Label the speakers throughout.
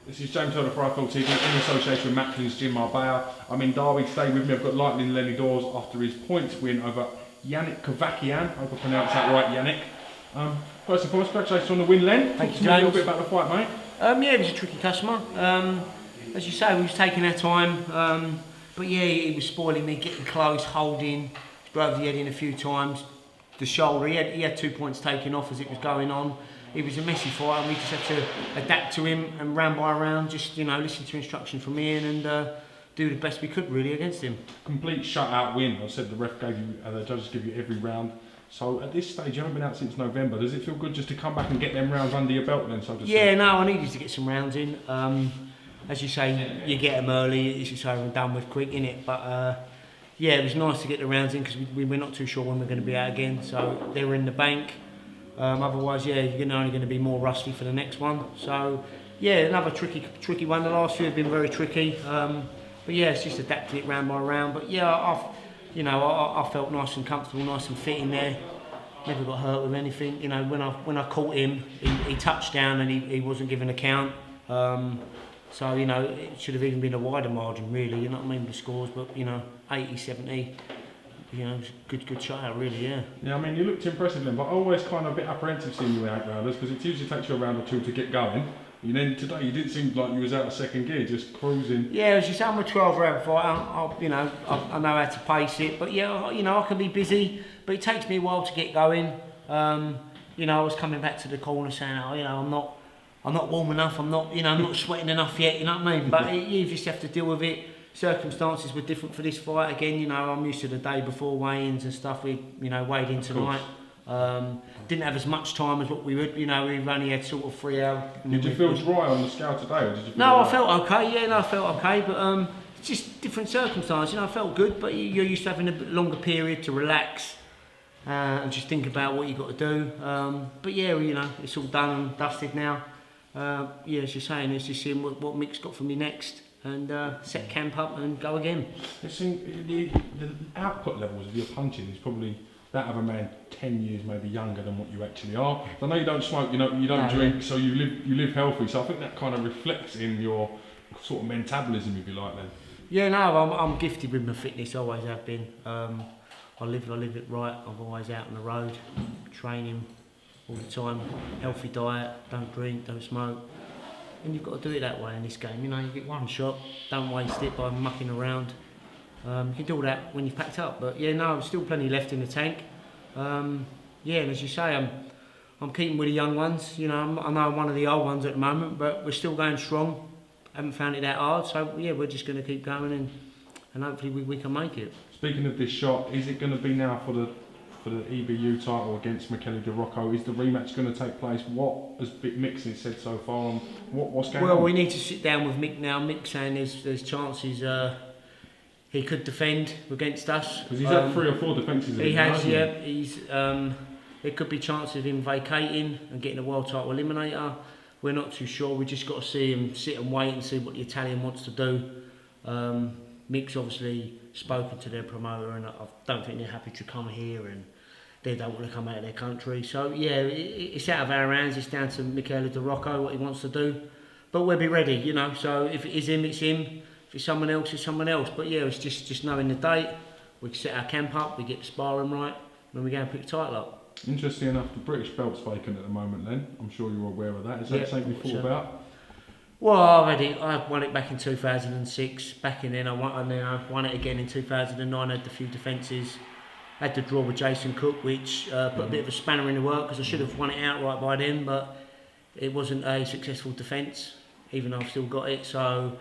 Speaker 1: This is James Taylor for iField TV in association with Macklin's Gym Marbella. I'm in Derby. Stay with me. I've got Lightning Lenny Daws after his points win over Vacate. I hope I pronounced that right, Yannick. First and foremost, congratulations on the win, Len.
Speaker 2: Thank you, James.
Speaker 1: Talk to me a little bit about the fight, mate.
Speaker 2: Yeah, he was a tricky customer. As you say, we was taking our time. But yeah, he was spoiling me, getting close, holding. Drove the head in a few times. The shoulder, he had 2 points taken off as it was going on. He was a messy fight, and we just had to adapt to him and round by round, just listen to instruction from Ian and do the best we could really against him.
Speaker 1: Complete shutout win. I said the ref gave you, the judges give you every round. So at this stage, you haven't been out since November. Does it feel good just to come back and get them rounds under your belt then? So to
Speaker 2: yeah, no, I needed to get some rounds in. As you say, you get them early. As you say, we're done with quick, innit? But yeah, it was nice to get the rounds in because we're not too sure when we're going to be out again. So they were in the bank. Otherwise, yeah, you're only going to be more rusty for the next one. So, yeah, another tricky one. The last few have been very tricky. But yeah, it's just adapting it round by round. But yeah, I felt nice and comfortable, nice and fit in there. Never got hurt with anything. When I caught him, he touched down and he wasn't given a count. So, it should have even been a wider margin, really. You know what I mean, the scores. But 80, 70. Good shot out, really, yeah.
Speaker 1: Yeah, I mean, you looked impressive then, but always kind of a bit apprehensive seeing you in 8 rounders because it usually takes you a round or two to get going. And then today, you didn't seem like you was out of second gear, just cruising.
Speaker 2: Yeah, as you say, I'm a 12-round fighter. I know how to pace it, but yeah, I can be busy, but it takes me a while to get going. I was coming back to the corner saying, I'm not warm enough. I'm not sweating enough yet. You know what I mean? But you just have to deal with it. Circumstances were different for this fight. Again, I'm used to the day before weigh-ins and stuff. We, weighed in tonight. Didn't have as much time as what we would. We've only had sort of 3 hours.
Speaker 1: Did you feel dry on the scale today, or did you feel
Speaker 2: No, I felt okay. Yeah, no, I felt okay. But it's just different circumstances. I felt good, but you're used to having a bit longer period to relax and just think about what you got to do. But yeah, it's all done and dusted now. Yeah, as you're saying, it's just seeing what Mick's got for me next. And set camp up and go again.
Speaker 1: The output levels of your punching is probably that of a man 10 years maybe younger than what you actually are. I know you don't smoke, you don't drink, so you live healthy. So I think that kind of reflects in your sort of metabolism, if you like. Then.
Speaker 2: Yeah, no, I'm gifted with my fitness. Always have been. I live it right. I'm always out on the road, training all the time. Healthy diet, don't drink, don't smoke. And you've got to do it that way in this game. You get one shot, don't waste it by mucking around. You can do all that when you've packed up. But yeah, no, there's still plenty left in the tank. Yeah, and as you say, I'm keeping with the young ones. I know I'm one of the old ones at the moment, but we're still going strong. Haven't found it that hard, so yeah, we're just going to keep going and hopefully we can make it. Speaking
Speaker 1: of this shot, is it going to be now for the EBU title against Rocco? Is the rematch going to take place? What has Mick said so far on what's going on?
Speaker 2: Well, we need to sit down with Mick now. Mick's saying there's chances he could defend against us.
Speaker 1: Because he's had 3 or 4 defences.
Speaker 2: He has, yeah. There could be chances of him vacating and getting a world title eliminator. We're not too sure. We just got to see him sit and wait and see what the Italian wants to do. Mick's obviously spoken to their promoter, and I don't think they're happy to come here, and they don't want to come out of their country. So yeah, it's out of our hands. It's down to Rocco what he wants to do, but we'll be ready, So if it is him, it's him. If it's someone else, it's someone else. But yeah, it's just knowing the date. We set our camp up, we get the sparring right, and then we go and pick the title up.
Speaker 1: Interesting enough, the British belt's vacant at the moment. Then I'm sure you're aware of that. Is that something you thought about?
Speaker 2: Well, I won it back in 2006. Back in then, I won it again in 2009. Had a few defences. Had to draw with Jason Cook, which put a bit of a spanner in the work because I should have won it outright by then, but it wasn't a successful defence, even though I've still got it. So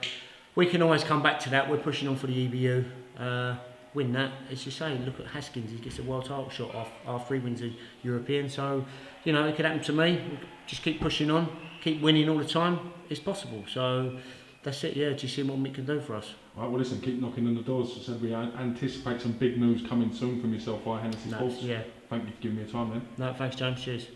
Speaker 2: we can always come back to that. We're pushing on for the EBU. Win that, as you say. Look at Haskins; he gets a world title shot off 3 wins a European. So it could happen to me. Just keep pushing on. Keep winning all the time, it's possible. So that's it, yeah, just seeing what Mick can do for us.
Speaker 1: Right, well listen, keep knocking on the doors. So we anticipate some big news coming soon from yourself, Hennessy's Sports.
Speaker 2: Yeah.
Speaker 1: Thank you for giving me your time then.
Speaker 2: No, thanks James, cheers.